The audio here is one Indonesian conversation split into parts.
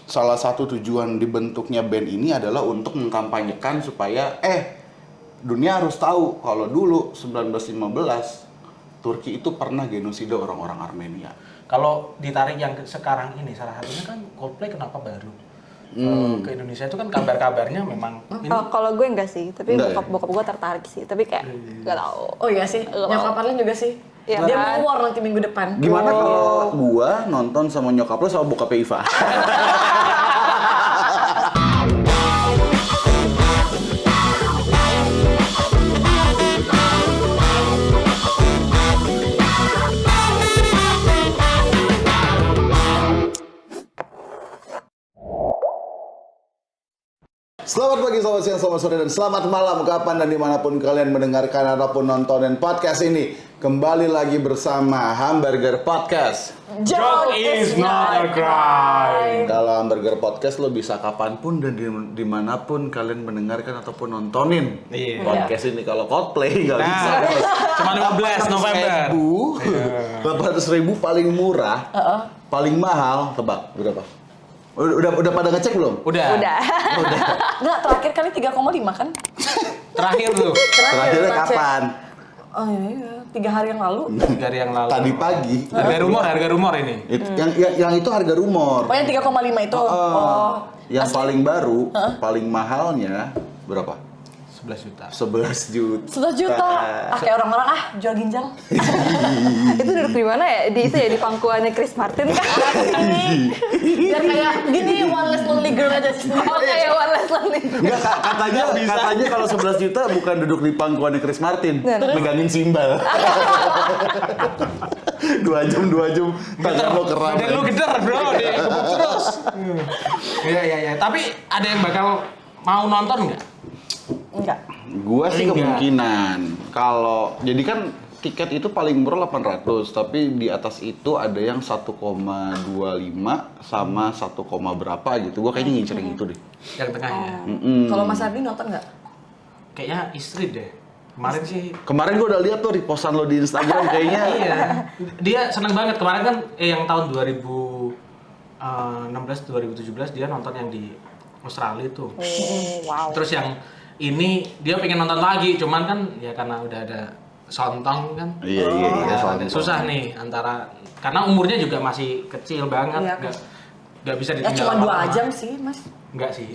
salah satu tujuan dibentuknya band ini adalah untuk mengkampanyekan supaya dunia harus tahu kalau dulu 1915 Turki itu pernah genosida orang-orang Armenia. Kalau ditarik yang sekarang ini, salah satunya kan Coldplay kenapa baru ke Indonesia itu kan kabar-kabarnya memang ini. Kalau gue enggak sih, tapi Enggak bokap gue tertarik sih. Tapi kayak nggak tahu. Oh iya sih, nyokap Arlen juga sih. Iya Dia kan? mau war nanti minggu depan. Gimana kalau gua nonton sama nyokap lo sama bokapnya Iva? Selamat pagi, selamat siang, selamat sore, dan selamat malam kapan dan dimanapun kalian mendengarkan ataupun nontonin podcast ini. Kembali lagi bersama Hamburger Podcast. Joke is not a crime. Kalau Hamburger Podcast lo bisa kapanpun dan dimanapun kalian mendengarkan ataupun nontonin podcast ini. Kalau Coldplay nggak bisa. Cuma 15 November. 800.000 paling murah, paling mahal, tebak berapa? Udah pada ngecek belum? Udah. Enggak, terakhir kali 3,5 kan? Terakhir tuh. Terakhirnya ngecek. kapan? Oh iya, 3 hari yang lalu. 3 hari yang lalu. Tadi pagi. Harga rumor ini. Yang itu harga rumor. Oh yang 3,5 itu? Oh. Yang paling baru, paling mahalnya berapa? 11 juta. 11 juta. 11 juta. Kayak orang-orang jual ginjal. Itu duduk di mana ya? Di itu ya, di pangkuannya Chris Martin kan? Biar kayak gini, one less lonely girl aja sih. Oh kayak One Less Lonely. Enggak, katanya kalau 11 juta bukan duduk di pangkuannya Chris Martin, megangin simbal. 2 jam, tangan lo keram. Dan lu geder bro, dia gebuk terus. Iya. Tapi ada yang bakal mau nonton nggak? Enggak. Gua sih kemungkinan. Kalau jadi kan tiket itu paling murah 800, tapi di atas itu ada yang 1,25 sama 1, berapa gitu. Gua kayaknya ngincer yang itu deh. Yang tengahnya. Kalau Mas Ardi nonton nggak? Kayaknya istri deh. Kemarin sih. Kemarin gua udah lihat tuh repostan lo di Instagram kayaknya. Iya. Dia seneng banget. Kemarin kan yang tahun 2017 dia nonton yang di Australia tuh. Wow. Terus yang ini dia pengen nonton lagi, cuman kan ya karena udah ada Sontong kan. Iya, Sontong. Susah nih antara karena umurnya juga masih kecil banget, Iya, nggak bisa Ya ditinggal. cuma 2 jam sih, Mas. Enggak sih,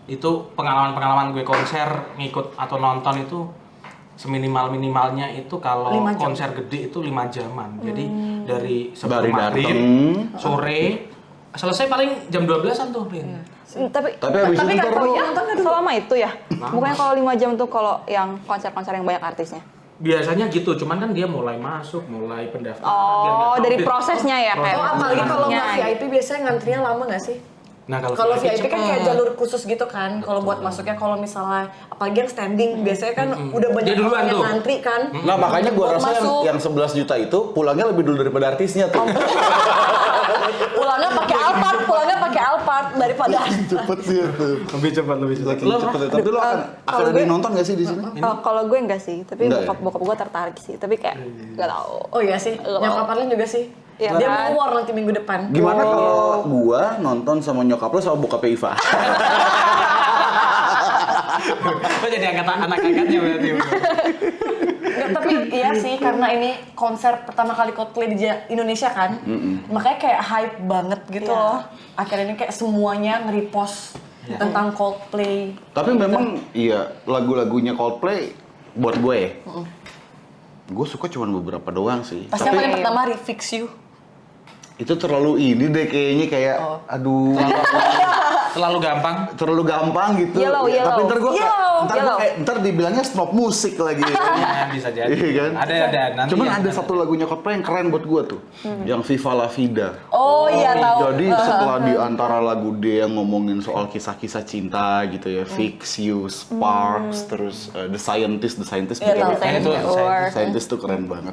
itu pengalaman gue konser ngikut atau nonton itu seminimal-minimalnya itu kalau 5 jam. konser gede itu 5 jaman. Jadi dari Dari sebelum maghrib, dateng. sore, selesai paling jam 12-an tuh, Rin. Tapi habis itu ntar kalau lo selama itu ya? Bukannya kalau 5 jam tuh kalau yang konser-konser yang banyak artisnya? Biasanya gitu, cuman kan dia mulai masuk, mulai pendaftaran. biar Oh, nggak dari update. prosesnya ya kayak. Oh, apalagi kalau nggak prosesnya. VIP biasanya ngantrinya lama nggak sih? Nah, Kalau VIP kan kayak cepet. jalur khusus gitu kan. Kalau buat masuknya kalau misalnya apalagi yang standing biasanya kan udah banyak Dia duluan orang yang tuh. ngantri kan. Nah makanya gua Buat rasa masuk. yang 11 juta itu pulangnya lebih dulu daripada artisnya tuh. Pulangnya pakai Alphard daripada Cepet sih itu. Lebih cepat. Lo cepet ya. Tapi lo akan kalau ada gue- yang nonton gak sih di sini? Kalau gue enggak sih, tapi Enggak ya? bokap gue tertarik sih. Tapi kayak nggak tahu. Oh iya sih, nyokap Arlen juga sih. Iya Dia kan? mau war nanti minggu depan. Gimana kalau gua nonton sama nyokap lo sama bokapnya Iva? Lo jadi anak-angkatnya berarti. Nggak, tapi iya sih karena ini konser pertama kali Coldplay di Indonesia kan. Makanya kayak hype banget gitu Iya. loh. Akhirnya ini kayak semuanya nge-repost tentang Coldplay. Tapi memang iya lagu-lagunya Coldplay buat gue. Gue suka cuma beberapa doang sih. Pasti yang Tapi paling pertama Refix You. itu terlalu ini deh kayaknya kayak aduh Terlalu gampang. terlalu gampang gitu. Yellow. Tapi ntar gue Yellow. ntar dibilangnya stop musik lagi. Ya, bisa jadi. Iya kan? Ada nanti. Cuman yang- ada satu lagunya Coldplay yang keren buat gue tuh, yang Viva La Vida. Oh iya tahu. Jadi setelah di antara lagu dia yang ngomongin soal kisah-kisah cinta gitu ya, Fix You, Sparks, terus The Scientist Iya, bikin tahu. Itu Scientist tuh keren banget.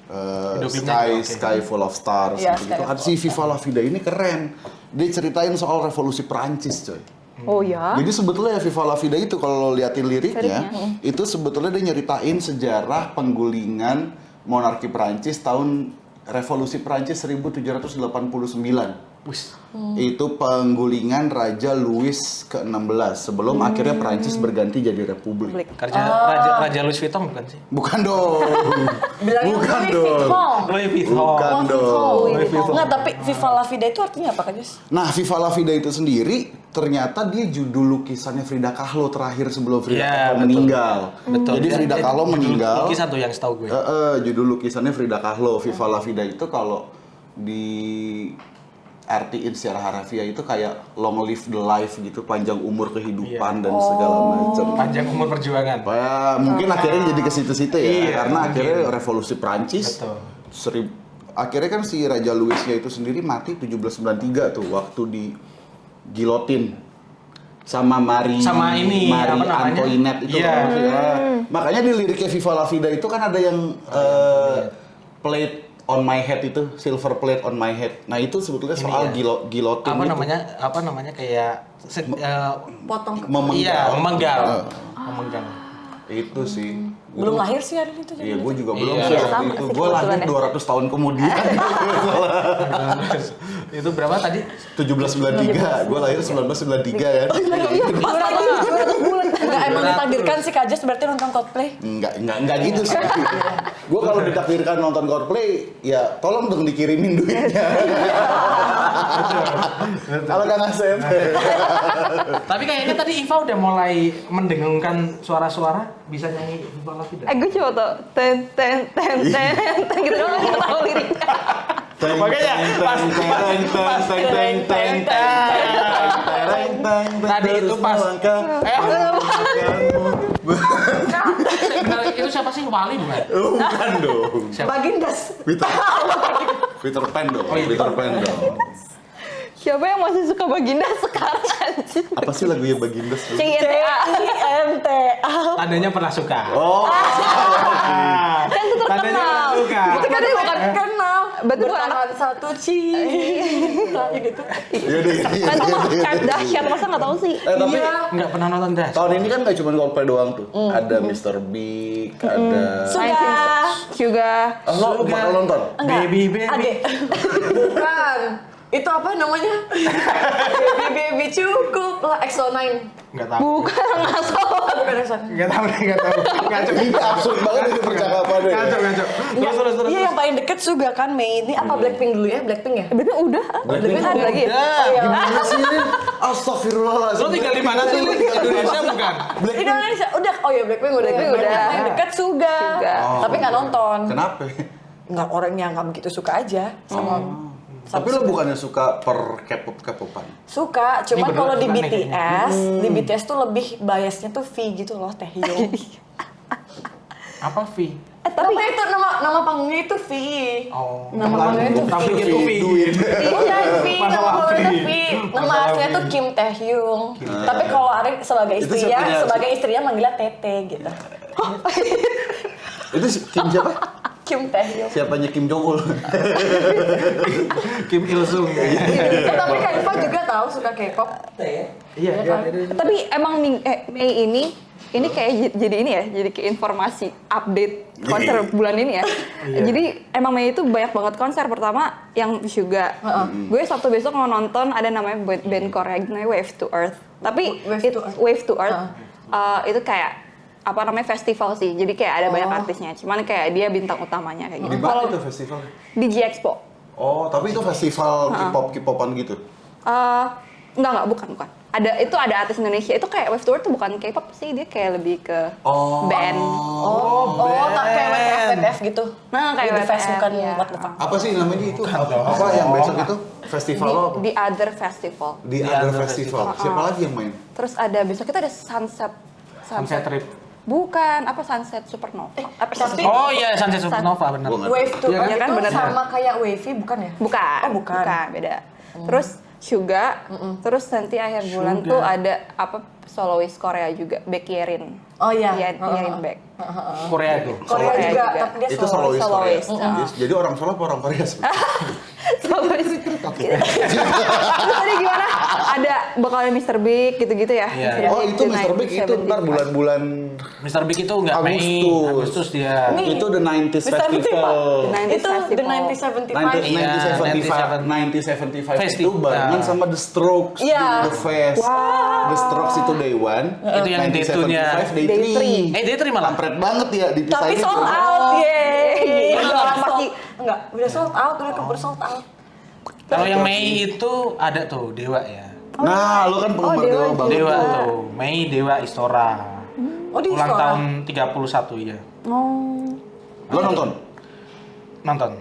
Hidupinnya Sky Full of Stars Iya, gitu. Sky Ada si Viva La Vida ini keren. Dia ceritain soal revolusi Perancis, coy. Oh ya. Jadi sebetulnya Viva La Vida itu kalau lo liatin liriknya, itu sebetulnya dia nyeritain sejarah penggulingan monarki Perancis tahun revolusi Perancis 1789. Wis. Itu penggulingan Raja Louis ke-16 sebelum akhirnya Prancis berganti jadi republik. Raja Louis Vuitton bukan sih? Bukan dong. Bilangnya Bukan Louis dong. Vuitton. Louis Vuitton. Bukan Oh, dong. Louis Vuitton. Nggak, tapi Viva La Vida itu artinya apa, Kak Jus? Nah, Viva La Vida itu sendiri ternyata dia judul lukisannya Frida Kahlo terakhir sebelum Frida Iya, Kahlo betul. meninggal. Betul. Jadi Frida Kahlo meninggal. Lukisan tuh yang setahu gue. Judul lukisannya Frida Kahlo. Viva La Vida itu kalau di artiin secara harafiah itu kayak long live the life gitu, panjang umur kehidupan dan segala macam. Panjang umur perjuangan. Ya, mungkin akhirnya jadi ke situ-situ ya, Iya, karena mungkin. akhirnya revolusi Prancis. Betul. Akhirnya kan si Raja Louisnya itu sendiri mati 1793 tuh waktu di gilotin sama Marie Sama ini, apa namanya? Antoinette itu Iya. loh, ya. Makanya di liriknya Viva La Vida itu kan ada yang plate on my head itu, silver plate on my head. Nah, itu sebetulnya Ini soal ya. gilotin Apa itu. namanya kayak Potong ke... Memenggal. memenggal. Heeh. Memenggal. Itu sih. Belum lahir sih hari itu. Iya, gue juga belum Iya. sih waktu Sama itu. sih Gue lahir kebetulan ya. 200 tahun kemudian. Itu berapa tadi? 1793, gue lahir 1993 ya. Nggak emang ditakdirkan sih Kak Jus berarti nonton Coldplay? Enggak gitu sih. Gue kalau ditakdirkan nonton Coldplay, ya tolong dong dikirimin duitnya. Kalau Kang Asep. Tapi kayaknya tadi Iva udah mulai mendengungkan suara-suara, bisa nyanyi Viva La Vida. Gue coba tuh ten ten ten ten ten gitu doang nggak tahu liriknya. Makanya pas tadi itu pas benar itu siapa sih, Wali bukan? Bukan dong. Siapa? Bagindas. Peter Pan dong. Oh, iya. Peter Pan dong. Siapa yang masih suka Baginda sekarang anjir? Apa sih lagunya Bagindas? CINTA. CINTA. Tandanya pernah suka. Oh. Kan itu Tandanya terkenal. pernah suka. Itu kan dia bukan kenal. Berarti bukan Bertahan satu cinta gitu. Yaudah, kan itu mah chart dahsyat, masa nggak tahu sih? tapi Nggak pernah nonton Das. tahun ini kan nggak cuma Coldplay doang tuh. Ada Mr. Big, ada... Sudah. Juga Lo bakal nonton? Baby baby. Ade. Bukan. Itu apa namanya? Baby cukup lah EXO-9. Nggak tahu. bukan ngasal. Bukan EXO. Nggak tahu. Kacau. Ini absurd banget ini percakapannya. Kacau. Terus. Iya, yang paling deket juga kan Mei ini apa Blackpink dulu ya? Blackpink ya? Berarti udah. Blackpink ada lagi ya? Udah. Oh, iya. Gimana sih ini? Astagfirullahaladzim. Lo tinggal di mana sih? Indonesia bukan? Indonesia udah. Oh iya Blackpink udah. Blackpink udah. Yang paling deket juga. Juga. Tapi nggak nonton. Kenapa? Nggak, orangnya nggak begitu suka aja sama. Tapi lo bukannya suka per K-pop-K-popan? Suka, cuman berdua kalau di suka nih BTS, tuh lebih biasnya tuh V gitu loh, Taehyung. Apa V? Tapi itu nama panggungnya itu V. Oh. Nama panggungnya itu V. Tapi itu V. Bukan V, nama Masalah panggungnya V. V. Nama Masalah aslinya V. tuh Kim Taehyung. Tapi kalau Arik sebagai Itu istrinya, siapanya? manggilnya Tete gitu. Itu Kim siapa? Kim Taehyung. Siapanya Kim Jong-un? Kim Il Sung. Tapi Kak Iva juga tahu suka K-pop. Iya. Tapi emang Mei ini kayak jadi ini ya, jadi kayak informasi update konser bulan ini ya. Jadi emang Mei itu banyak banget konser. Pertama yang Suga. Gue Sabtu besok mau nonton ada namanya band Korea gitu, namanya Wave to Earth. Tapi Wave to Earth itu kayak apa namanya festival sih. Jadi kayak ada banyak artisnya. Cuman kayak dia bintang utamanya kayak gitu. Di mana itu festivalnya? Di G Expo. Oh, tapi itu festival K-pop-K-popan gitu? Enggak, bukan. Ada artis Indonesia. Itu kayak Wave Tour tuh bukan K-pop sih, dia kayak lebih ke band. Tak kayak WTF gitu. Nah, kayak The Fest, WTF, bukan iya. What the Fuck. Apa sih namanya itu? Apa yang besok itu? Festival lo apa? The Other Festival. Di Other Festival. Siapa lagi yang main? Terus ada besok kita ada Sunset Trip. Bukan, apa Sunset Supernova. Apa tapi- Oh iya, Sunset Supernova benar. Gua nggak- Wave to Iya kan? Earth Iya kan, itu bener. sama kayak Wavy bukan ya? Bukan. Oh, bukan. beda. Terus Suga, terus nanti akhir bulan Suga. tuh ada apa solois Korea juga, Baekhyun. Oh iya. Yerin Baek. Korea tuh. Korea Korea juga, juga. tapi dia Itu solois Korea. Solois. Jadi orang Solo apa orang Korea sebenarnya? Solois. Terus tadi gimana? bakal ada Mr. Big gitu-gitu ya. Iya. Oh itu Mr. Big itu ntar bulan-bulan Mr. Big itu nggak Mei, Agustus dia. Itu The 90s Mr. Big, Festival. The 90s Itu The Festival. 1975. Iya, 1975 itu Festival. barengan sama The Strokes di Iya. The Fest. The Strokes itu Day 1. Itu yang Day 2-nya. Day Day 3. Dia terima lah. Kampret banget ya Tapi dipisahin. sold itu. out, yeay. Itu orang pasti. Enggak, udah sold out, udah keburu sold out. Kalau yang Mei itu ada tuh Dewa ya. Nah, lu kan penggemar Dewa Dewa banget. Dewa tuh. tuh, Mei Dewa Istora. Oh, di Ulang Istora? tahun 31 ya. Oh. Lo nonton? Nonton.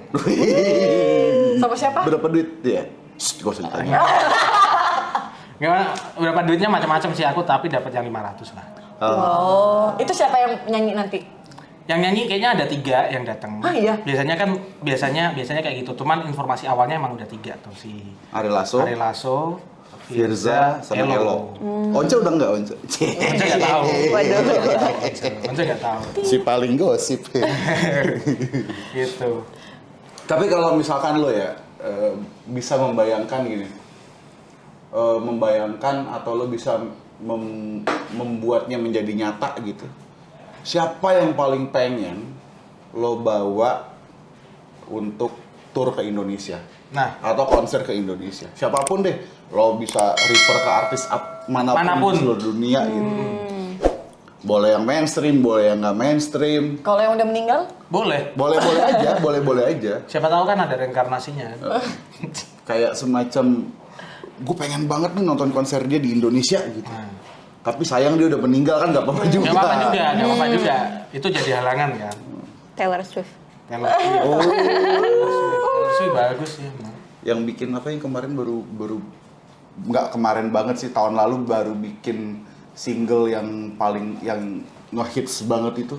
Sama siapa? Berapa duit dia? Gak usah ditanya. Gimana? Berapa duitnya macam-macam sih aku tapi dapat yang 500 lah. Oh, itu siapa yang nyanyi nanti? Yang nyanyi kayaknya ada 3 yang datang. Ah, iya? Biasanya kayak gitu. Cuman informasi awalnya emang udah 3 tuh si Ari Lasso, Ari Lasso, Firza, sama Elo. Once udah enggak Once? Once nggak tahu. Waduh. Once nggak tahu. Si paling gosip. Gitu. Tapi kalau misalkan lo ya bisa membayangkan gini, membayangkan atau lo bisa membuatnya menjadi nyata gitu. Siapa yang paling pengen lo bawa untuk tur ke Indonesia? Nah, Atau konser ke Indonesia? Siapapun deh, lo bisa refer ke artis manapun di seluruh dunia gitu. Boleh yang mainstream, boleh yang nggak mainstream. Kalau yang udah meninggal? boleh. Boleh-boleh aja, boleh-boleh aja. Siapa tahu kan ada reinkarnasinya. Kayak semacam gue pengen banget nih nonton konser dia di Indonesia gitu. Tapi sayang dia udah meninggal kan nggak apa-apa juga. Nggak apa-apa juga. Itu jadi halangan kan. Taylor Swift. Taylor Swift. Oh, Taylor Swift bagus ya. emang. yang bikin apa yang kemarin baru nggak kemarin banget sih, tahun lalu baru bikin single yang paling yang ngehits banget itu.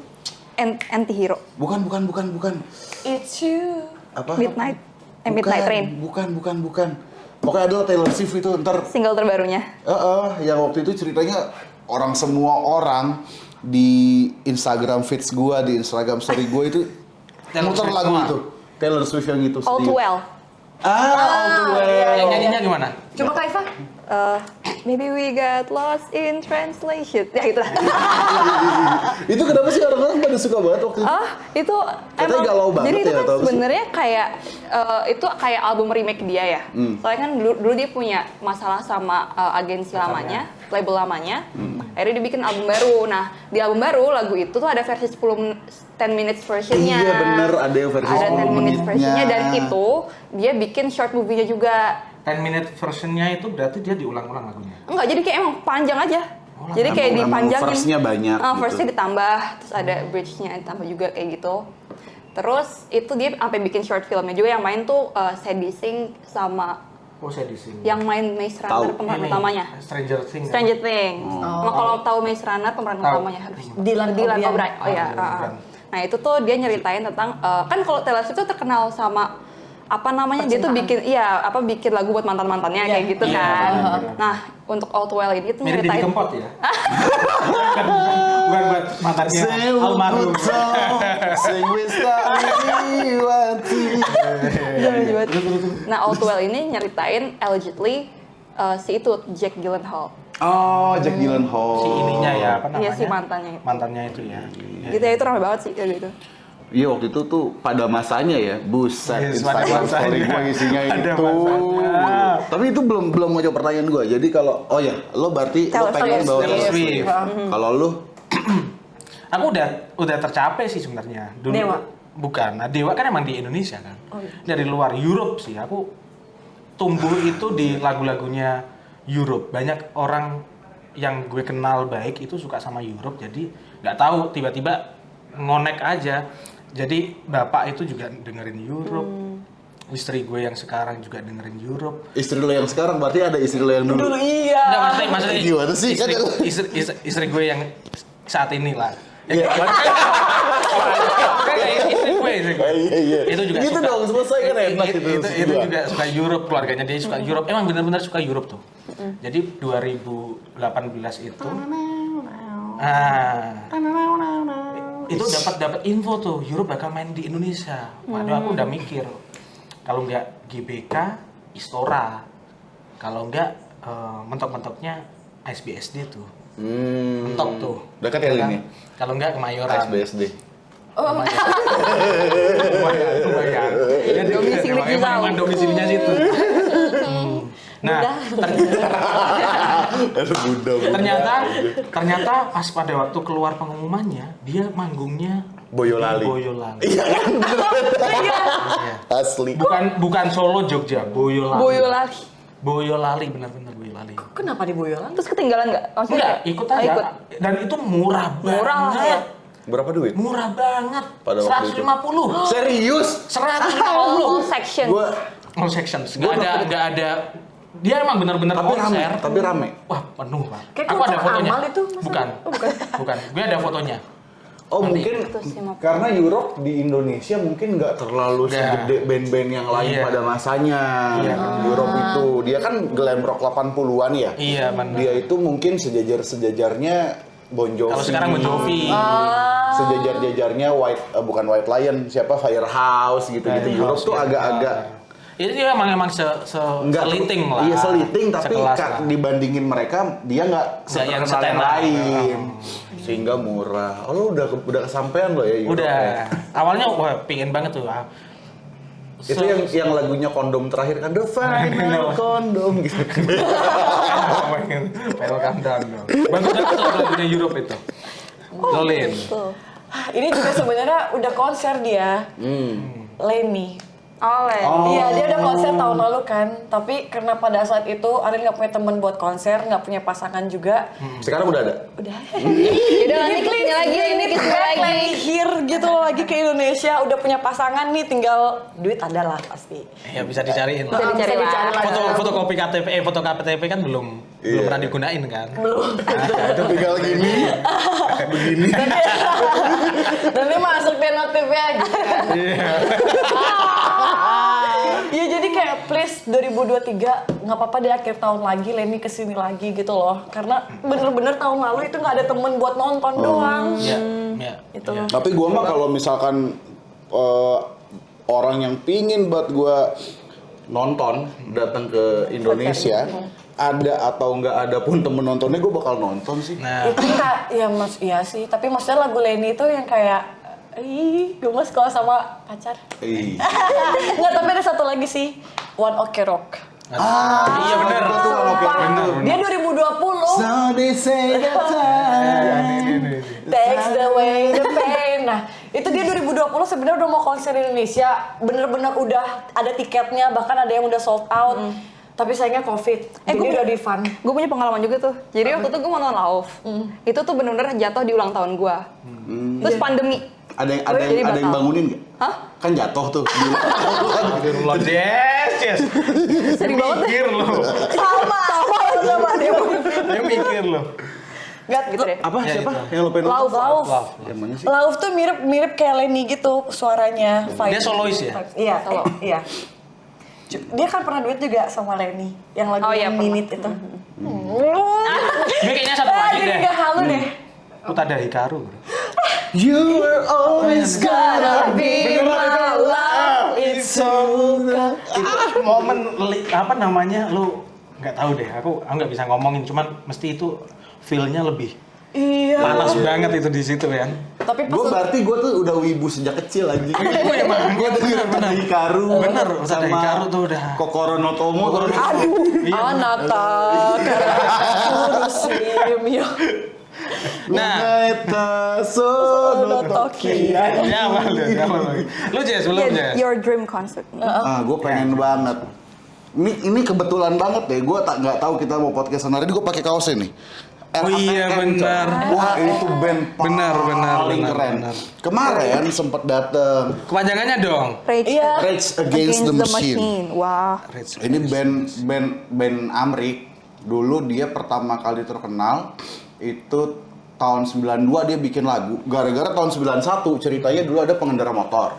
Anti-hero. Bukan. It's you. Apa? Midnight. Bukan, Midnight Train. Bukan. Pokoknya adalah Taylor Swift itu ntar. Single terbarunya. Yang waktu itu ceritanya semua orang di Instagram feeds gua, di Instagram story gua itu Taylor muter Swift lagu semua. itu. Taylor Swift yang itu. All Too Well. All Too Well. Yang nyanyinya gimana? Coba Kak Iva. Maybe we got lost in translation. Ya itulah. Itu kenapa sih orang-orang pada suka banget waktu itu? Itu Katanya galau banget jadi itu ya, kan atau apa sih? sebenarnya kayak itu kayak album remake dia ya. Soalnya kan dulu dia punya masalah sama agensi lamanya, label lamanya. Akhirnya dibikin album baru. Nah, di album baru lagu itu tuh ada versi 10 minutes versionnya. Iya bener, ada yang versi Ada 10 10 minutes versionnya menitnya. dan itu dia bikin short movie-nya juga. 10-minute versionnya itu berarti dia diulang-ulang lagunya. Enggak, jadi kayak emang panjang aja. Jadi kayak Emang dipanjangin. verse-nya banyak gitu. Verse-nya ditambah, terus ada bridge-nya ditambah juga kayak gitu. Terus itu dia sampai bikin short filmnya juga yang main tuh Sadie Sink sama Oh, saya di sini. yang main Maze Runner Tahu. pemeran Ini, utamanya. Stranger Things. Stranger Things. Nah, kalau tahu Maze Runner pemeran Tahu. utamanya harus Dylan O'Brien. O'Brien. Oh ya. Dylan O'Brien. Nah, itu tuh dia nyeritain tentang kan kalau Taylor Swift tuh terkenal sama apa namanya dia tuh bikin bikin lagu buat mantan-mantannya Iya. kayak gitu Iya, kan. benar-benar. Nah, untuk All Too Well ini tuh Mirip Didi nyeritain Kempot ya? Bukan buat mantannya almarhum. Sing with Nah, All Too Well ini nyeritain allegedly si itu Jack Gyllenhaal. Oh, Jack Gyllenhaal. Si ininya ya, apa namanya? Iya, si mantannya itu. Mantannya itu ya. Gitu ya, itu ramai banget sih kayak gitu. Iya, waktu itu tuh pada masanya ya, buset, Yes, pada Instagram story masanya. gue isinya Pada itu. masanya. Tapi itu belum ngejawab pertanyaan gue. Jadi kalau, lo berarti lo Taylor pengen bawa Taylor Taylor Swift. Swift. Kalau lo, Aku udah tercapai sih sebenarnya. Dulu Dewa? Bukan. Nah, Dewa kan emang di Indonesia kan. Oh, iya. Dari luar Europe sih. Aku tumbuh itu di lagu-lagunya Europe. Banyak orang yang gue kenal baik itu suka sama Europe. Jadi nggak tahu tiba-tiba ngonek aja. Jadi bapak itu juga dengerin Europe. Istri gue yang sekarang juga dengerin Europe. istri lo yang sekarang berarti ada istri lo yang dulu. Dulu iya. Nggak, maksudnya Gimana sih? istri gue yang saat ini lah. Iya. Istri gue. Iya. Itu juga gitu suka. dong, selesai kan enak itu. Itu juga suka Europe, keluarganya dia suka Europe. Emang benar-benar suka Europe tuh. Jadi 2018 itu itu dapat info tuh Europe bakal main di Indonesia. Waduh, aku udah mikir kalau nggak GBK, Istora. Kalau nggak mentok-mentoknya ASBSD tuh. Mentok tuh. Dekat ya ini. Kalau enggak Kemayoran. ASBSD. Lumayan. Ya, Domisili makanya jauh. memang domisilinya situ. Nah, ternyata pas pada waktu keluar pengumumannya, dia manggungnya Boyolali. di Boyolali. Iya kan? Iya. Asli. Bukan Solo, Jogja, Boyolali. Boyolali. Boyolali, benar-benar Boyolali. Kenapa di Boyolali? Terus ketinggalan nggak? Maksudnya Enggak, ikut aja. ikut. Dan itu murah Murah lah banget. ya. Berapa duit? Murah banget. Pada waktu itu. 150. Serius? 150. All section. Gua All sections. Enggak ada. Dia emang benar-benar tapi rame, konser. tapi rame. Wah, penuh, Pak. Kayak Aku ada konser fotonya. amal itu, masa? Bukan. Bukan. Gue ada fotonya. Oh mungkin 150. karena Europe di Indonesia mungkin nggak terlalu Nggak. segede band-band yang lain Iya. pada masanya. Iya. Europe itu dia kan glam rock 80-an ya. Iya, benar. Dia itu mungkin sejajar-sejajarnya Bon Jovi. Kalau sekarang Bon Jovi. Sejajar-jajarnya bukan White Lion, siapa Firehouse gitu-gitu. Europe tuh agak-agak Itu dia emang seliting lah. Iya seliting tapi Sekelas lah. dibandingin mereka dia nggak Nggak yang seterkenal yang setenar. lain. Sehingga murah. Oh lu udah kesampean lo ya Europe Udah. ya? Awalnya wah pingin banget tuh. Itu yang lagunya Kondom terakhir kan The Final Kondom gitu. Welcome down dong. Bagus banget tuh lagunya Europe itu. Lolin. Ini juga sebenarnya udah konser dia. Lenny. Oleh. Iya, dia udah konser tahun lalu kan. Tapi karena pada saat itu Ariel nggak punya teman buat konser, nggak punya pasangan juga. Sekarang udah ada. Udah. Yaudah nanti kisnya lagi, ini kisnya lagi. Lenny here gitu loh, lagi ke Indonesia, udah punya pasangan nih, tinggal duit ada lah pasti. Ya bisa dicariin Bisa lah. dicari lah. Fotokopi KTP, foto KTP kan belum pernah digunain kan. Belum. Itu tinggal gini. Begini. Nanti masuk deh notifnya gitu kan. Ya jadi kayak please 2023 nggak apa-apa di akhir tahun lagi Lenny kesini lagi gitu loh. Karena bener-bener tahun lalu itu nggak ada temen buat nonton doang. Iya. Itu. Iya. Tapi gua mah kalau misalkan orang yang pingin buat gua nonton datang ke Indonesia ada atau nggak ada pun temen nontonnya gue bakal nonton sih. Nah, Itu kak, ya iya sih. Tapi maksudnya lagu Lenny itu yang kayak gemes kalau sama pacar. Nggak, tapi ada satu lagi sih, One Ok Rock. iya benar. Itu kan oke. Benar. Dia 2020. So they say that time. Takes away the pain. Nah, itu dia 2020 sebenarnya udah mau konser di Indonesia. Bener-bener udah ada tiketnya, bahkan ada yang udah sold out. Tapi sayangnya COVID, jadi gua- udah refund. Gue punya pengalaman juga tuh. Jadi waktu itu gue mau nonton Lauf. Itu tuh bener-bener jatuh di ulang tahun gue. Terus pandemi. Ada Jadi yang batal. bangunin nggak? Hah? Kan jatuh tuh. Astagfirullah. Yes. Sering banget deh. Mikir lo. Sama dia. Dia mikir lo. Nggak, Gitu deh. Apa Ya, siapa? itu. Yang lo pengen Lauf. Yang mana sih? Lauf tuh mirip kayak Lenny gitu suaranya. Dia solois ya? Iya, Solo. iya. Dia kan pernah duet juga sama Lenny, yang lagu Oh, iya, yang pernah. Minute itu. Gue kayaknya satu lagi Jadi deh. nggak halu deh. Utada Hikaru. You were always gonna be my love. It's so good. Itu momen apa namanya lu nggak tahu deh. Aku nggak bisa ngomongin. Cuman mesti itu feel-nya lebih Iya. panas banget itu di situ kan. Tapi pas Gue berarti gue tuh udah wibu sejak kecil anjing. Gue emang Gue denger Utada Hikaru. Bener, Utada sama Hikaru tuh udah. Kokoro no Tomo tuh. Anata kurus mio. Nah, Eta sono Toki. ya malu. Lu Jess belum Yeah, Jess? your dream concert. gue pengen banget. Ini kebetulan banget deh. Gue nggak tahu kita mau podcast hari ini. Gue pakai kaosnya nih. Oh iya, RATM, benar. coy. Wah itu band Benar, paling keren. benar. Kemarin sempet dateng. Kepanjangannya dong. Rage Iya. Rage Against the Machine. Wah. Ini band Amrik. Dulu dia pertama kali terkenal itu tahun 92 dia bikin lagu. Gara-gara tahun 91 ceritanya dulu ada pengendara motor.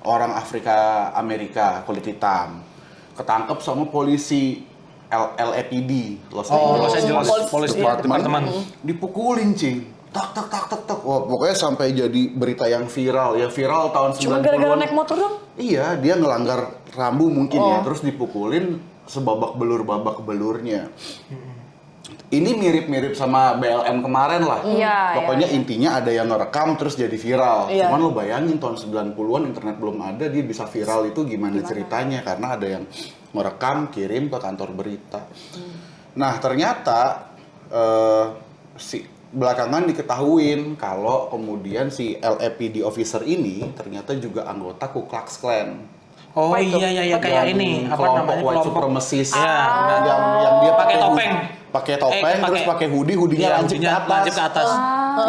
Orang Afrika Amerika kulit hitam. Ketangkep sama polisi LAPD Los Angeles Police Department. Department. Dipukulin cing. Tak tak tak tak tak. Wah, pokoknya sampai jadi berita yang viral. Ya viral tahun 90-an. Cuma gara-gara naik motor dong. Iya, dia ngelanggar rambu mungkin ya, terus dipukulin, sebabak belurnya. Ini mirip-mirip sama BLM kemarin lah. Iya, Pokoknya intinya ada yang ngerekam terus jadi viral. Iya. Cuman lo bayangin tahun 90-an internet belum ada, dia bisa viral itu gimana ceritanya? Karena ada yang merekam, kirim ke kantor berita. Nah ternyata si belakangan diketahuin kalau kemudian si LAPD officer ini ternyata juga anggota Ku Klux Klan. Oh Apa itu? iya kayak Yang ini apa kelompok namanya white kelompok supremacist. Iya, benar. yang dia Pakai topeng. pakai topeng terus pakai hoodie-nya Iya, lancip ke hoodie-nya atas. lancip ke atas.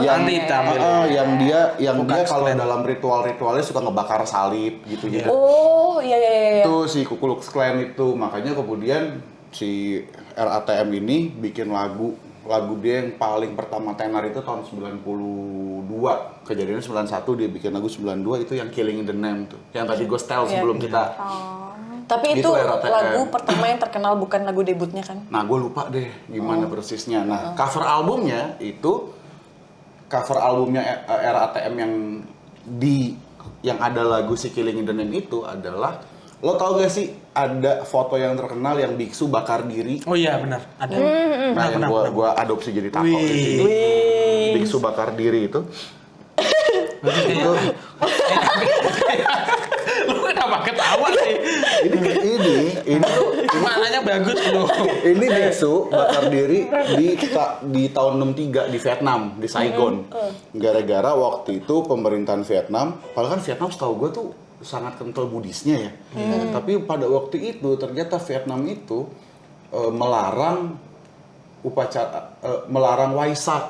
Yang Nanti tampil. yang dia Ku Klux kalau Klan. dalam ritualnya suka ngebakar salib gitu Iya. gitu. Oh, iya. Itu si Ku Klux Klan itu, makanya kemudian si RATM ini bikin lagu dia yang paling pertama tenar itu tahun 92. Kejadiannya 91, dia bikin lagu 92 itu yang Killing in the Name tuh. Yang tadi gue setel sebelum kita. Tapi itu Itu RATM. lagu pertama yang terkenal, bukan lagu debutnya kan? Nah, gue lupa deh gimana persisnya. Nah, cover albumnya RATM yang ada lagu si Killing in the Name itu adalah, lo tau gak sih ada foto yang terkenal yang biksu bakar diri? Oh iya benar, ada. Nah, yang gua adopsi jadi tato di sini. Wih. Biksu bakar diri itu. Itu. Lu kenapa ketawa sih? Ini Maknanya bagus loh. ini biksu bakar diri di tahun 63 di Vietnam, di Saigon. Gara-gara waktu itu pemerintahan Vietnam, padahal kan Vietnam setahu gue tuh sangat kental Buddhisnya ya. Tapi pada waktu itu ternyata Vietnam itu melarang Waisak.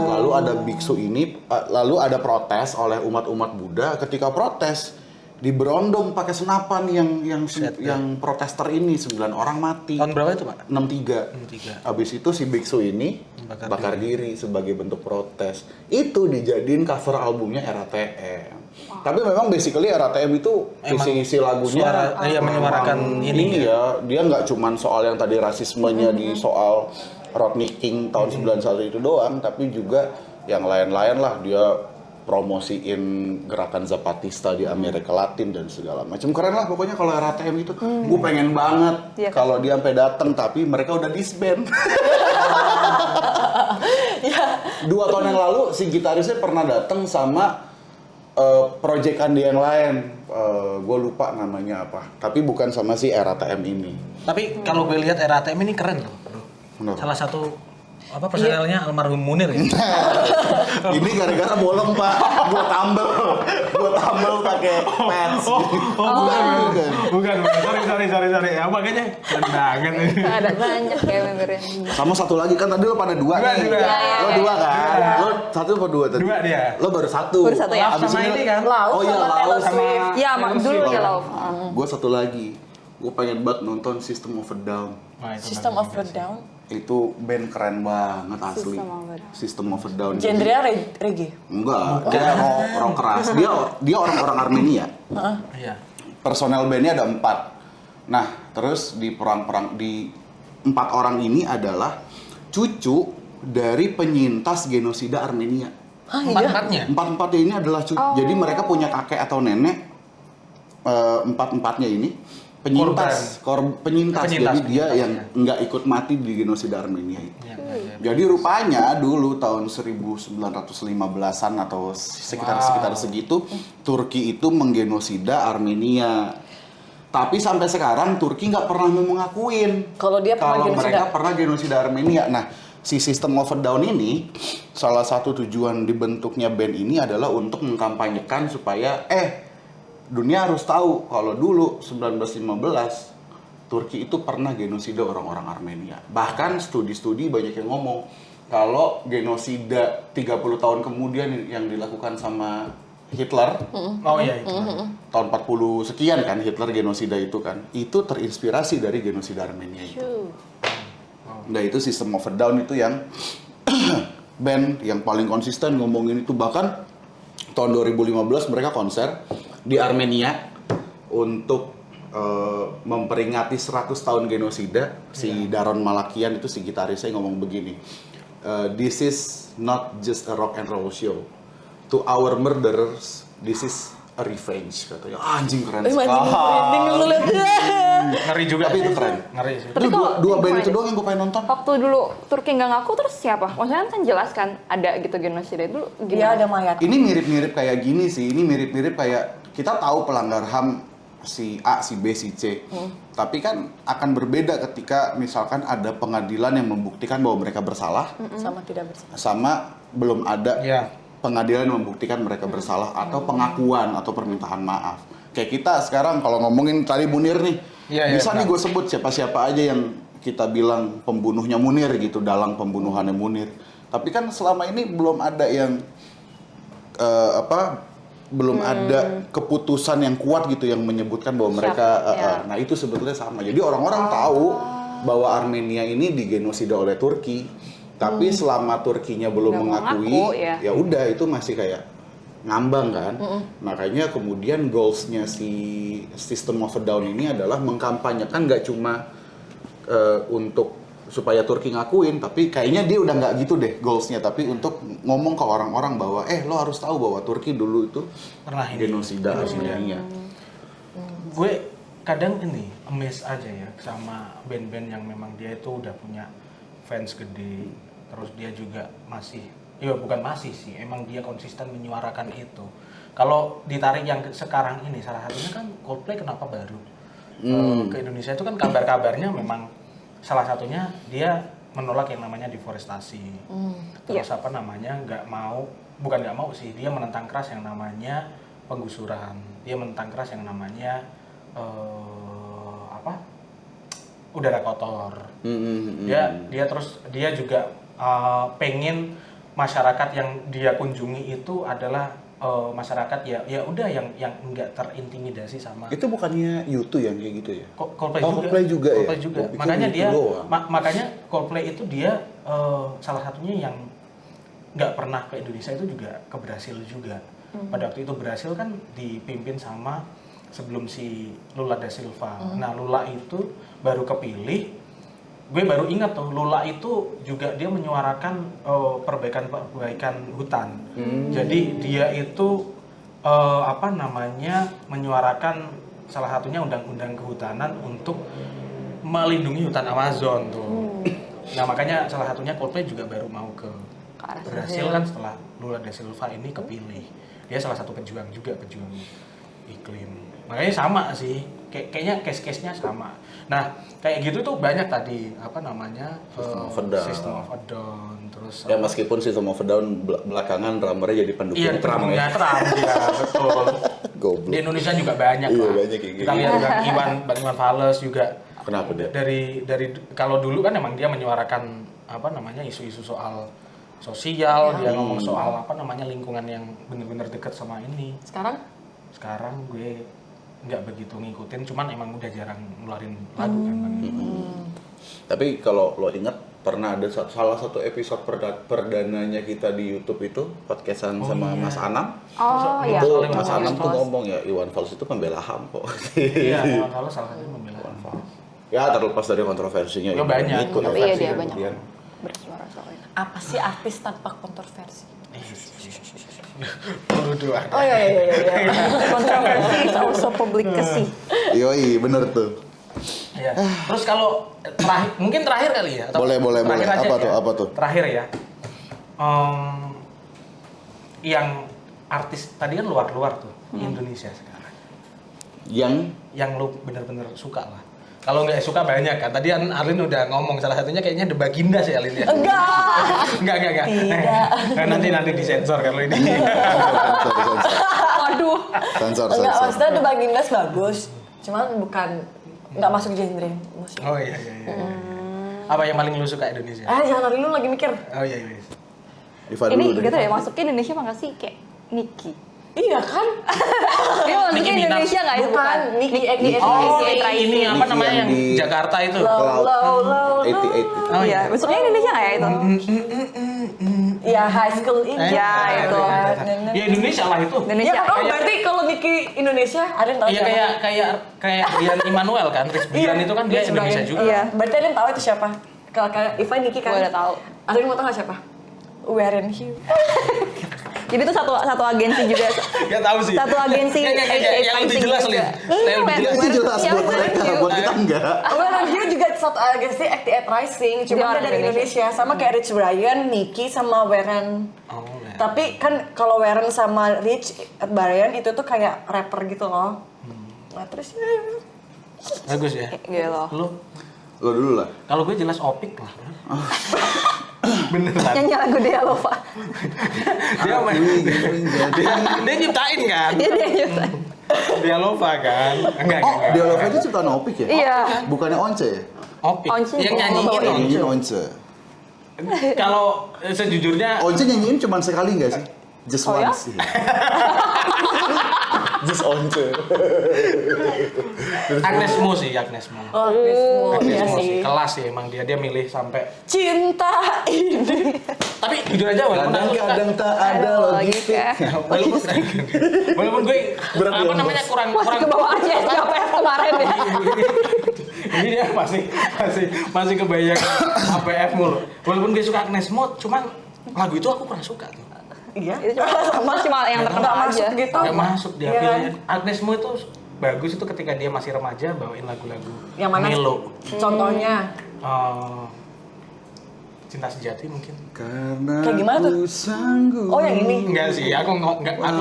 Lalu ada biksu ini, lalu ada protes oleh umat-umat Buddha. Ketika protes, diberondong pakai senapan yang protester ini 9 orang mati. Tahun berapa itu, Pak? 63. Habis itu si biksu ini bakar diri sebagai bentuk protes. Itu dijadiin cover albumnya RATM. Tapi memang basically RATM itu isi lagunya menyuarakan ini ya. Dia nggak cuman soal yang tadi rasismenya di soal Rodney King tahun 91 itu doang, tapi juga yang lain-lain lah. Dia promosiin gerakan Zapatista di Amerika Latin dan segala macam. Keren lah pokoknya kalau RATM itu. Gue pengen banget kalau dia sampai datang, tapi mereka udah disband. 2 tahun yang lalu si gitarisnya pernah datang sama proyekan dia yang lain. Gue lupa namanya apa. Tapi bukan sama si RATM ini. Tapi kalau gue lihat RATM ini keren loh. Benar. Salah satu personelnya almarhum Munir ya. Ini gara-gara bolong Pak. Gue tambel pakai pants. Bukan. Sorry. Ya makanya keren banget. Ada banyak kayak membernya. Sama satu lagi kan tadi lo pada 2 nih. Dua. Lo 2 kan? Lo 1 apa 2 tadi? 2 dia. Lo baru 1. Baru satu ya? Abis Sama ini kan. Lauf Oh iya, sama Lauf Taylor sama- Swift. Iya, dulu ya Lauf. Gue 1 lagi. Gue pengen banget nonton System of a Down. Wah, itu System of bagus a Down. Itu band keren banget asli. System of a Down. Genrenya reggae. Enggak, dia rock keras. Dia orang-orang Armenia. Iya. Personel bandnya ada 4. Nah, terus di perang-perang di 4 orang ini adalah cucu dari penyintas genosida Armenia. Hah, iya? Empatnya. 4-4-nya ini adalah cucu. Jadi mereka punya kakek atau nenek. 4-4-nya ini penyintas. Penyintas, Jadi dia penyintas, yang nggak ikut mati di genosida Armenia itu. Iya. Jadi rupanya dulu tahun 1915-an atau sekitar segitu, Turki itu menggenosida Armenia. Tapi sampai sekarang Turki nggak pernah mau mengakuin Kalau dia pernah genosida. mereka pernah genosida Armenia. Nah, si System of a Down ini salah satu tujuan dibentuknya band ini adalah untuk mengkampanyekan supaya dunia harus tahu kalau dulu 1915 Turki itu pernah genosida orang-orang Armenia. Bahkan studi-studi banyak yang ngomong kalau genosida 30 tahun kemudian yang dilakukan sama Hitler, Oh iya itu. tahun 40 sekian kan Hitler genosida itu kan, itu terinspirasi dari genosida Armenia itu. Nah itu System of a Down itu yang band yang paling konsisten ngomongin itu. Bahkan tahun 2015 mereka konser di Armenia untuk memperingati 100 tahun genosida. Si Daron Malakian itu si gitarisnya ngomong begini, this is not just a rock and roll show, to our murderers this is a revenge, katanya. Anjing keren sekali. Merinding lu lihat. Ngeri juga. Tapi itu sih. keren. Ngeri sih. Tapi Itu dua kalau band gimana itu nih? doang yang gue pengen nonton. Waktu dulu Turki nggak ngaku terus siapa? Maksudnya kan jelas kan ada gitu genosida itu Dia gimana? ada mayat. Ini mirip-mirip kayak gini sih. Ini mirip-mirip kayak kita tahu pelanggar HAM si A, si B, si C. Tapi kan akan berbeda ketika misalkan ada pengadilan yang membuktikan bahwa mereka bersalah Sama tidak bersalah. sama belum ada Iya. pengadilan yang membuktikan mereka bersalah atau pengakuan atau permintaan maaf. Kayak kita sekarang kalau ngomongin tadi Munir nih, Iya, iya, bisa nih benar. gue sebut siapa-siapa aja yang kita bilang pembunuhnya Munir gitu, dalang pembunuhannya Munir. Tapi kan selama ini belum ada yang belum ada keputusan yang kuat gitu yang menyebutkan bahwa mereka ya. nah itu sebetulnya sama. Jadi orang-orang tahu bahwa Armenia ini digenosida oleh Turki. Tapi selama Turkinya belum Nggak mengakui, mengaku, ya. ya udah itu masih kayak ngambang kan. Makanya kemudian goalsnya si System of a Down ini adalah mengkampanyekan nggak cuma untuk supaya Turki ngakuin, tapi kayaknya dia udah nggak gitu deh goalsnya, tapi untuk ngomong ke orang-orang bahwa lo harus tahu bahwa Turki dulu itu Pernah ini. genosida Armenia. Gue kadang ini amazed aja ya sama band-band yang memang dia itu udah punya fans gede, terus dia juga masih, ya bukan masih sih, emang dia konsisten menyuarakan itu. Kalau ditarik yang sekarang ini, salah satunya kan Coldplay kenapa baru ke Indonesia itu kan kabar-kabarnya memang salah satunya dia menolak yang namanya deforestasi, terus apa namanya bukan nggak mau sih, dia menentang keras yang namanya penggusuran, dia menentang keras yang namanya udara kotor. Dia juga pengen masyarakat yang dia kunjungi itu adalah masyarakat ya udah yang nggak terintimidasi sama Itu bukannya YouTube yang kayak gitu ya? Coldplay Oh, juga. Coldplay juga ya? Coldplay juga. Gua pikir Makanya itu dia doang. makanya Coldplay itu dia salah satunya yang nggak pernah ke Indonesia itu juga ke Brasil juga. Pada waktu itu Brasil kan dipimpin sama sebelum si Lula da Silva. Nah, Lula itu baru kepilih. Gue baru ingat tuh, Lula itu juga dia menyuarakan perbaikan hutan. Jadi dia itu menyuarakan salah satunya undang-undang kehutanan untuk melindungi hutan Amazon tuh. Nah, makanya salah satunya Coldplay juga baru mau ke Brasil kan setelah Lula da Silva ini kepilih. Dia salah satu pejuang iklim. Makanya sama sih, kayaknya case-case-nya sama. Nah, kayak gitu tuh banyak tadi System of a Down, terus Ya meskipun System of a Down belakangan drummernya jadi pendukung iya, Trump pendukungnya ya. Trump ya, betul. Goblok. Di Indonesia juga banyak Iya, lah. banyak kayak Kita gitu. lihat Bang Iwan Fals juga. Kenapa dia? Dari kalau dulu kan emang dia menyuarakan isu-isu soal sosial, dia ngomong soal lingkungan yang benar-benar dekat sama ini. Sekarang gue nggak begitu ngikutin, cuman emang udah jarang ngeluarin lagu kan Bang. Tapi kalau lo ingat pernah ada salah satu episode perdananya kita di YouTube itu podcastan sama iya. Mas Anam. Oh iya. Itu Soalnya Mas Iwan Anam tuh Fals. ngomong ya Iwan Fals itu pembela HAM kok. Iya, Iwan Fals salah satunya membela. Ya terlepas dari kontroversinya. Ya, banyak. Ikut Tapi iya, kontroversi dia kemudian. banyak bersuara soal itu. Apa sih artis tanpa kontroversi? Dua. Oh iya. Kontroversi is also publicity. Yoi, bener tuh. Ya. Terus kalau mungkin terakhir kali ya? Atau Boleh. terakhir aja Apa ya? tuh, apa tuh? Terakhir ya. Yang artis tadi kan luar tuh di Indonesia sekarang. Yang lu bener-bener suka lah. Kalau nggak suka banyak kan. Tadi Arlin udah ngomong salah satunya kayaknya The Baginda sih Arlin ya. Enggak. Nah, nanti disensor kalau ini. Waduh. Sensor. Enggak, maksudnya The Bagindas bagus. Cuman nggak masuk genre musik. Oh iya. Apa yang paling lu suka Indonesia? Jangan hari lu lagi mikir. Oh iya. Iva Ini dulu deh. gitu ya, masuknya Indonesia apa nggak sih? Kayak Nicki. Iya kan? Ini masuknya Nicki Minaj. Indonesia nggak itu? Bukan, Nicki X. Oh, Nicki ini apa Nicki namanya yang yang di- Jakarta itu? Cloud Low. 88. Oh, Iya, masuknya Indonesia nggak ya itu? Ya High School ini. Ya, itu. Ya Indonesia lah itu. Indonesia. Ya kan, berarti kalau Nicki Indonesia, ada yang tahu Iya kayak Rian Immanuel kan, Rich Brian itu kan dia Rich Indonesia Brian. juga. Iya. Berarti ada yang tahu itu siapa? Kalau Iva Nicki kan? Gua udah tahu. Ada yang mau tahu nggak siapa? Weren't you? Jadi itu satu agensi juga. Gak tahu sih. Satu agensi Yang lebih jelas, Lin. Yang lebih Itu jelas buat mereka, buat kita enggak. Warren Hugh juga satu agensi Active Rising, cuma Dia dia orang dari Indonesia. Sama kayak Rich Brian, Nicky sama Warren. Oh, ya. Tapi kan kalau Warren sama Rich Brian itu tuh kayak rapper gitu loh. Nah terus ya, Bagus ya. Gitu. Lu, Lo dulu lah. kalau gue jelas Opik lah. Beneran. Nyanyi lagu dia Lova. Dia main. Dia nyiptain kan? Dia nyusahin. Dia Lova kan? Enggak. Dialognya itu ciptaan Opik ya? Iya. Bukannya Once ya? Opik. Once Yang juga nyanyiin bawain. Once. Nyanyiin Once. Kalau sejujurnya Once nyanyiin cuma sekali nggak sih? Just Oh, ya? once. Just Once. Agnes Mo sih, Agnes Mo. oh, Mo, Agnes iya Mo sih. sih, kelas sih emang dia milih sampai. Cinta ini. Tapi jujur aja walaupun aku suka, Kadang-kadang tak ada logika. walaupun gue Berat apa ya, namanya kurang Masih ke bawah aja siapa yang kemarin ya. Jadi dia masih kebayang APF mulu. Walaupun gue suka Agnes Mo, cuman lagu itu aku pernah suka tuh. Iya. Itu cuma yang terkenal Nggak masuk aja. gitu. Gak masuk dia Iya kan? feelnya. Agnes Mo itu bagus itu ketika dia masih remaja bawain lagu-lagu Yang mana? melo. Contohnya. Cinta Sejati mungkin. Karena Kayak gimana tuh? aku sanggup. Oh yang ini. Enggak sih, aku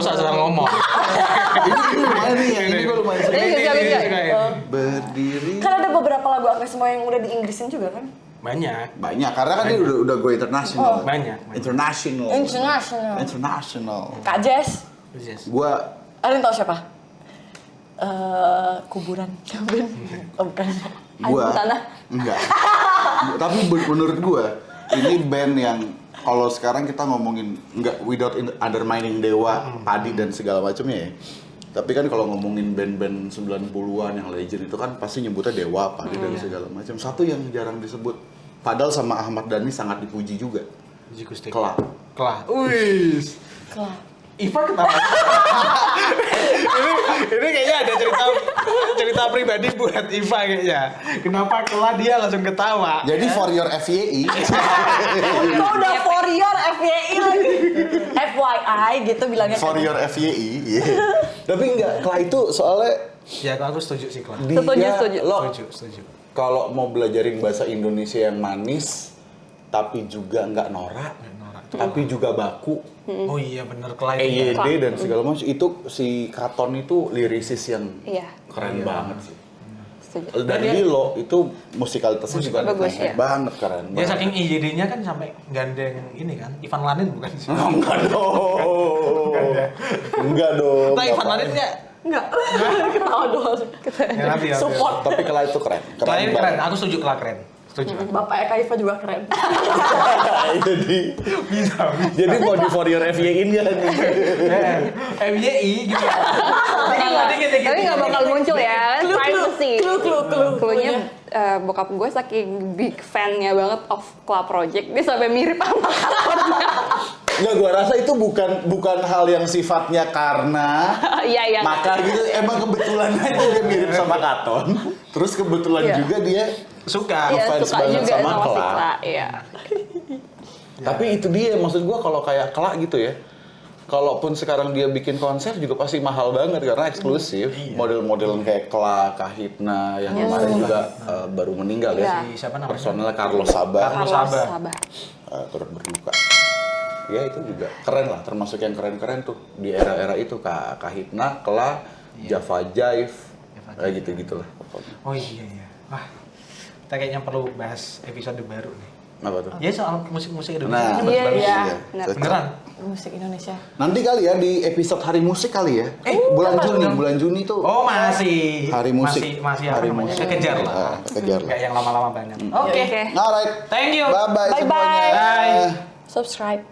salah ngomong. Ini lumayan nih, yang ini gue lumayan suka. Ini juga beda. suka ya. Berdiri. Kan ada beberapa lagu Agnes Mo yang udah di Inggrisin juga kan? Banyak. Banyak, karena kan dia udah go international. Banyak. International. International. International. Kak Jess. Yes. Gua Kalian tahu siapa? Kuburan. Oh, bukan. gua Album Tanah. enggak. Tapi menurut gua ini band yang kalau sekarang kita ngomongin enggak without undermining Dewa, Padi dan segala macamnya ya. Tapi kan kalau ngomongin band-band 90-an yang legend itu kan pasti nyebutnya Dewa, Padi dan segala macam. Satu yang jarang disebut, padahal sama Ahmad Dhani sangat dipuji juga. Jikustik. Kelak. Kelah. Wis. Kelak. Iva ketawa. ini kayaknya ada cerita pribadi buat Iva kayaknya. Kenapa Kelah dia langsung ketawa? Jadi for your FYI, Kau udah for your FYI lagi. FYI gitu bilangnya. for your FYI, iya. Tapi enggak, Kelak itu soalnya Ya aku setuju sih Kelah. Setuju. lo Setuju. kalau mau belajarin bahasa Indonesia yang manis, tapi juga nggak norak, tapi juga baku, Oh iya bener Kelah itu. EYD dan segala macam, itu si Katon itu lirisis yang Iya. keren banget sih. Setuju. Dan Lilo itu musikalitasnya juga Bagus, keren ya. banget, keren Dia banget. saking IYD-nya kan sampai gandeng ini kan, Ivan Lanin bukan sih? Enggak dong. Enggak dong. Nah, Ivan Lanin nggak? Enggak. Ketawa doang. Ya, nanti. Support. Tapi Kelak itu keren. Kelah ini keren, banget. aku setuju Kelah keren. Setuju. Bapak Eka Iva juga keren. Jadi mau di for your FYI ini kan. MYI gitu. Tapi nggak bakal muncul ya, kan? Privacy. Clue. Cluenya bokap gue saking big fan-nya banget of Club Project, dia sampai mirip sama Katonnya. Nggak, gua rasa itu bukan hal yang sifatnya karena Iya. maka gitu, emang kebetulan aja dia mirip sama Katon. Terus kebetulan Iya. juga dia Suka. Iya, fans suka banget juga sama sama Kelak. Sikla, iya. Tapi itu dia, maksud gua kalau kayak Kelak gitu ya. Kalaupun sekarang dia bikin konser juga pasti mahal banget karena eksklusif. Model-model yang kayak Kelak, Kahitna yang kemarin juga baru meninggal ya. Iya. Siapa namanya? Personelnya Carlos Sabar. Carlos Sabar. Turut berduka. Ya itu juga keren lah, termasuk yang keren-keren tuh di era-era itu Kahitna, Kelak, Java Jive, kayak gitu-gitulah pokoknya. Oh iya. Wah, kita kayaknya perlu bahas episode baru nih. Apa tuh? Ya soal musik-musik Indonesia. Nah, Iya, bagus iya. ya. Bener. Cocok. Beneran? Musik Indonesia. Nanti kali ya di episode Hari Musik kali ya. Bulan Juni tuh. Oh masih. Hari musik. Masih apa Hari namanya? musik. Kejar lah. Kejar lah. Kayak yang lama-lama banget. Oke. Oke. Alright. Thank you. Bye-bye Bye-bye. semuanya. Bye. Subscribe.